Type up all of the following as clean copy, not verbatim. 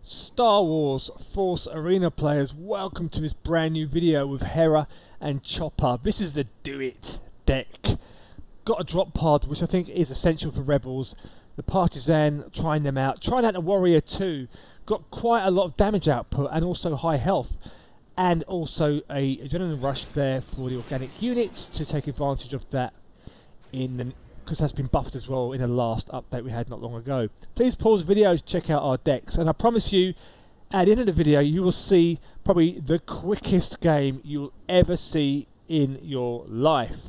Star Wars Force Arena players, welcome to this brand new video with Hera and Chopper. This is the Do It deck. Got a drop pod which I think is essential for Rebels. The Partisan, trying them out. Trying out the Warrior too. Got quite a lot of damage output and also high health. And also a Adrenaline Rush there for the organic units to take advantage of that in the, because that's been buffed as well in the last update we had not long ago. Please pause the video to check out our decks, and I promise you at the end of the video you will see probably the quickest game you'll ever see in your life.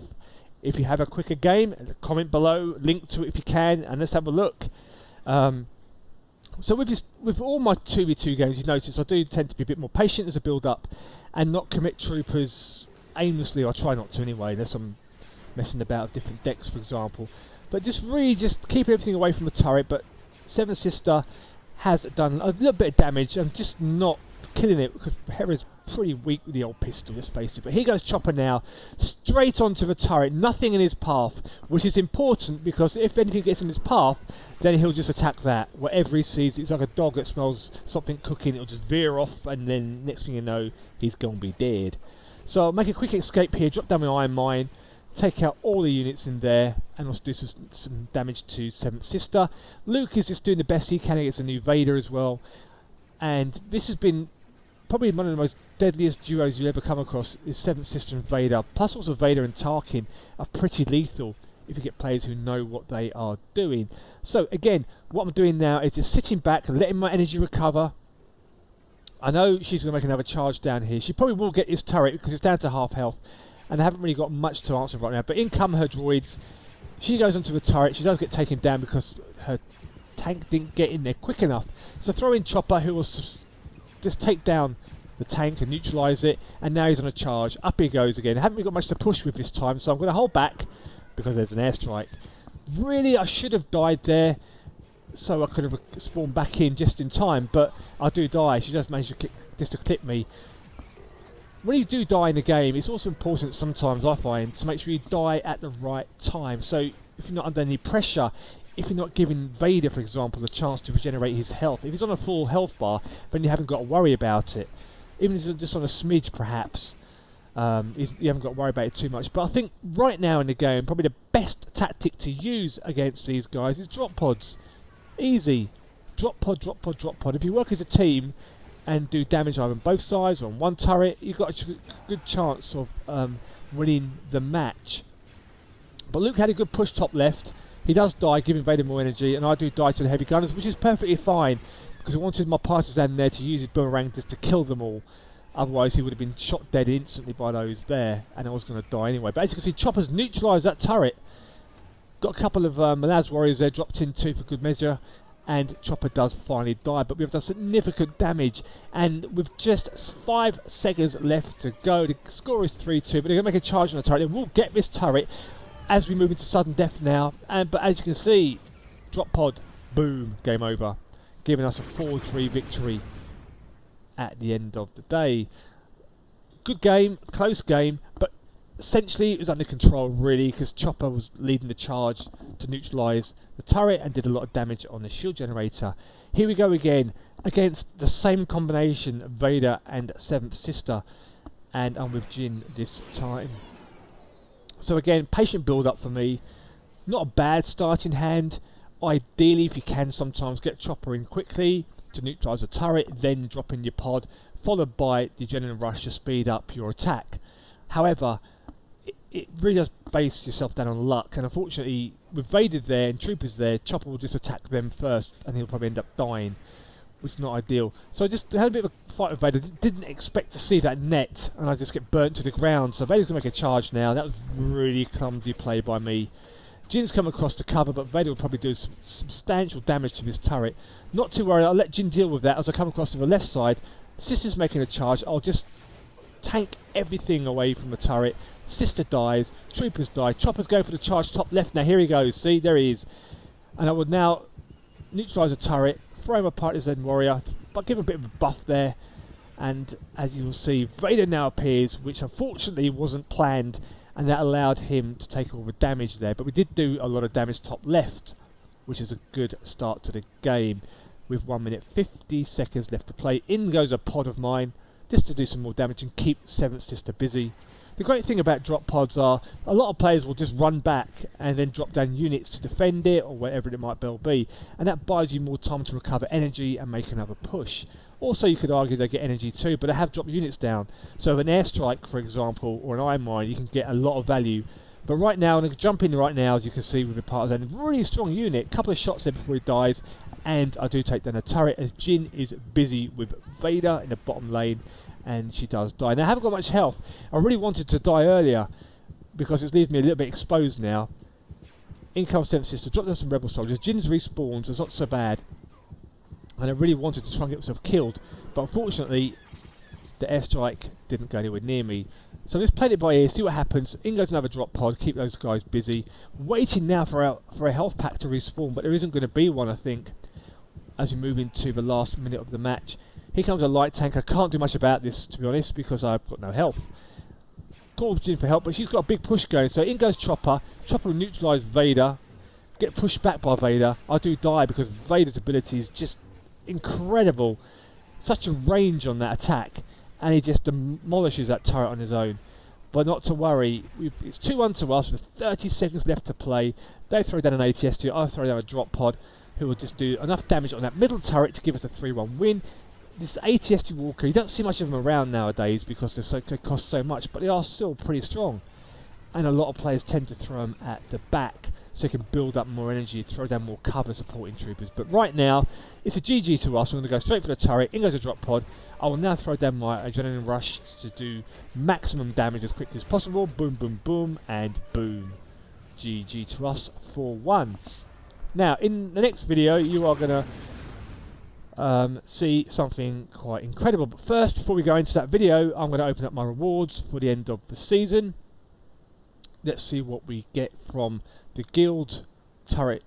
If you have a quicker game, comment below, link to it if you can, and let's have a look. So with all my 2v2 games, you notice I do tend to be a bit more patient as a build up and not commit troopers aimlessly. I try not to anyway, unless I'm messing about with different decks, for example. But just keep everything away from the turret. But Seventh Sister has done a little bit of damage. I'm just not killing it because Hera's pretty weak with the old pistol, let's face it. But here goes Chopper now, straight onto the turret, nothing in his path, which is important because if anything gets in his path, then he'll just attack that. Whatever he sees, it's like a dog that smells something cooking, it'll just veer off, and then next thing you know, he's gonna be dead. So I'll make a quick escape here, drop down my iron mine, take out all the units in there, and also do some damage to Seventh Sister. Luke is just doing the best he can against a new Vader as well. And this has been probably one of the most deadliest duos you'll ever come across, is Seventh Sister and Vader. Plus also Vader and Tarkin are pretty lethal if you get players who know what they are doing. So again, what I'm doing now is just sitting back, letting my energy recover. I know she's going to make another charge down here. She probably will get this turret because it's down to half health. And I haven't really got much to answer right now. But in come her droids. She goes onto the turret. She does get taken down because her tank didn't get in there quick enough. So throw in Chopper, who will just take down the tank and neutralise it. And now he's on a charge. Up he goes again. I haven't really got much to push with this time. So I'm going to hold back because there's an airstrike. Really, I should have died there. So I could have spawned back in just in time. But I do die. She does manage to clip me. When you do die in the game, it's also important sometimes, I find, to make sure you die at the right time. So if you're not under any pressure, if you're not giving Vader, for example, the chance to regenerate his health, if he's on a full health bar, then you haven't got to worry about it. Even if it's just on a smidge, perhaps, you haven't got to worry about it too much. But I think right now in the game, probably the best tactic to use against these guys is drop pods. Easy. Drop pod, drop pod, drop pod. If you work as a team and do damage either on both sides or on one turret, you've got a good chance of winning the match. But Luke had a good push top left. He does die, giving Vader more energy, and I do die to the heavy gunners, which is perfectly fine, because I wanted my Partisan there to use his boomerang just to kill them all. Otherwise he would have been shot dead instantly by those there, and I was going to die anyway. But as you can see, Chopper's neutralised that turret. Got a couple of Malaz warriors there dropped in too for good measure. And Chopper does finally die, but we've done significant damage, and with just 5 seconds left to go, the score is 3-2, but they're going to make a charge on the turret. They will get this turret as we move into sudden death now, but as you can see, drop pod, boom, game over, giving us a 4-3 victory at the end of the day. Good game, close game, but essentially it was under control really, because Chopper was leading the charge to neutralise the turret and did a lot of damage on the shield generator. Here we go again against the same combination of Vader and Seventh Sister, and I'm with Jin this time. So again, patient build up for me. Not a bad starting hand. Ideally, if you can, sometimes get Chopper in quickly to neutralise the turret, then drop in your pod, followed by the Adrenaline Rush to speed up your attack. However, it really does base yourself down on luck, and unfortunately with Vader there and troopers there, Chopper will just attack them first and he'll probably end up dying, which is not ideal. So I just had a bit of a fight with Vader, didn't expect to see that net, and I just get burnt to the ground. So Vader's going to make a charge now. That was really clumsy play by me. Jin's come across to cover, but Vader will probably do some substantial damage to this turret. Not too worried, I'll let Jin deal with that as I come across to the left side. Sister's making a charge, I'll just tank everything away from the turret. Sister dies, troopers die, Chopper's going for the charge top left now, here he goes, see, there he is. And I would now neutralise the turret, throw him a Partisan warrior, but give him a bit of a buff there. And as you will see, Vader now appears, which unfortunately wasn't planned, and that allowed him to take all the damage there. But we did do a lot of damage top left, which is a good start to the game. with 1 minute 50 seconds left to play. In goes a pod of mine, just to do some more damage and keep 7th sister busy. The great thing about drop pods are a lot of players will just run back and then drop down units to defend it or whatever it might well be, and that buys you more time to recover energy and make another push. Also, you could argue they get energy too, but they have dropped units down. So an airstrike, for example, or an iron mine, you can get a lot of value. But right now, I'm going to jump in right now, as you can see with the partisan, really strong unit, couple of shots there before he dies, and I do take down a turret as Jin is busy with Vader in the bottom lane, and she does die. Now, I haven't got much health. I really wanted to die earlier because it's leaving me a little bit exposed now. In comes 7th sister, drop down some rebel soldiers. Jin's respawns, it's not so bad. And I really wanted to try and get myself killed, but unfortunately, the airstrike didn't go anywhere near me. So let's play it by ear, see what happens. In goes another drop pod, keep those guys busy. Waiting now for a health pack to respawn, but there isn't going to be one, I think, as we move into the last minute of the match. Here comes a light tank. I can't do much about this, to be honest, because I've got no health. Call Jin for help, but she's got a big push going. So in goes Chopper. Chopper will neutralise Vader. Get pushed back by Vader. I do die because Vader's ability is just incredible. Such a range on that attack. And he just demolishes that turret on his own. But not to worry. It's 2-1 to us with 30 seconds left to play. They throw down an ATST. I throw down a drop pod, who will just do enough damage on that middle turret to give us a 3-1 win. This ATST Walker, you don't see much of them around nowadays because they cost so much, but they are still pretty strong. And a lot of players tend to throw them at the back so they can build up more energy, throw down more cover supporting troopers. But right now, it's a GG to us. We're going to go straight for the turret. In goes a drop pod. I will now throw down my adrenaline rush to do maximum damage as quickly as possible. Boom, boom, boom, and boom. GG to us, 4-1. Now, in the next video, you are going to see something quite incredible. But first, before we go into that video, I'm going to open up my rewards for the end of the season. Let's see what we get from the Guild Turret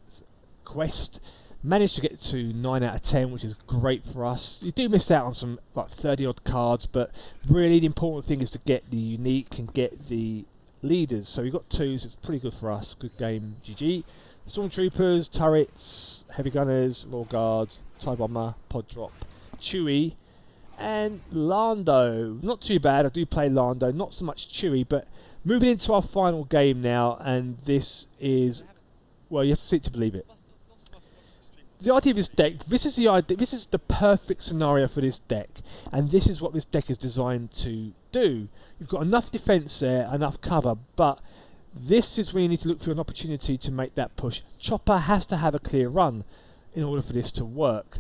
Quest. Managed to get to 9 out of 10, which is great for us. You do miss out on some like 30 odd cards, but really the important thing is to get the unique and get the leaders. So we got 2, so it's pretty good for us. Good game, GG. Stormtroopers, turrets, heavy gunners, Royal Guards, TIE Bomber, Pod Drop, Chewie, and Lando. Not too bad, I do play Lando, not so much Chewie, but moving into our final game now, and this is, well, you have to see it to believe it. The idea of this deck, this is the idea, this is the perfect scenario for this deck, and this is what this deck is designed to do. You've got enough defense there, enough cover, but this is where you need to look for an opportunity to make that push. Chopper has to have a clear run in order for this to work,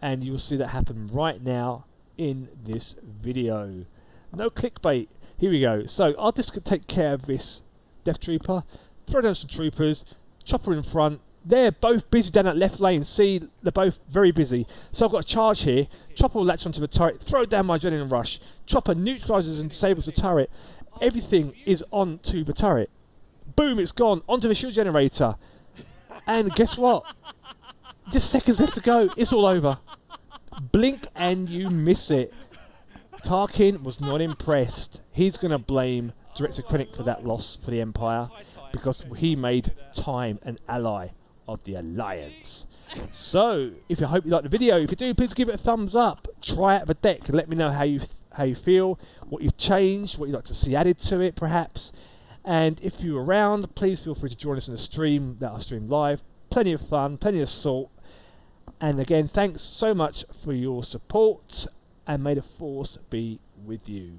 and you'll see that happen right now in this video. No clickbait. Here we go. So I'll just take care of this Death Trooper, throw down some troopers, Chopper in front. They're both busy down that left lane. See, they're both very busy. So I've got a charge here. Chopper will latch onto the turret, throw down my adrenaline rush. Chopper neutralises and disables the turret. Everything is on to the turret. Boom, it's gone. Onto the shield generator. And guess what? Just seconds left to go. It's all over. Blink and you miss it. Tarkin was not impressed. He's going to blame Director Krennic for that loss for the Empire because he made Time an ally of the Alliance. So, I hope you liked the video. If you do, please give it a thumbs up. Try out the deck and let me know how you feel, what you've changed, what you'd like to see added to it, perhaps. And if you're around, please feel free to join us in the stream that I stream live. Plenty of fun, plenty of salt. And again, thanks so much for your support, and may the Force be with you.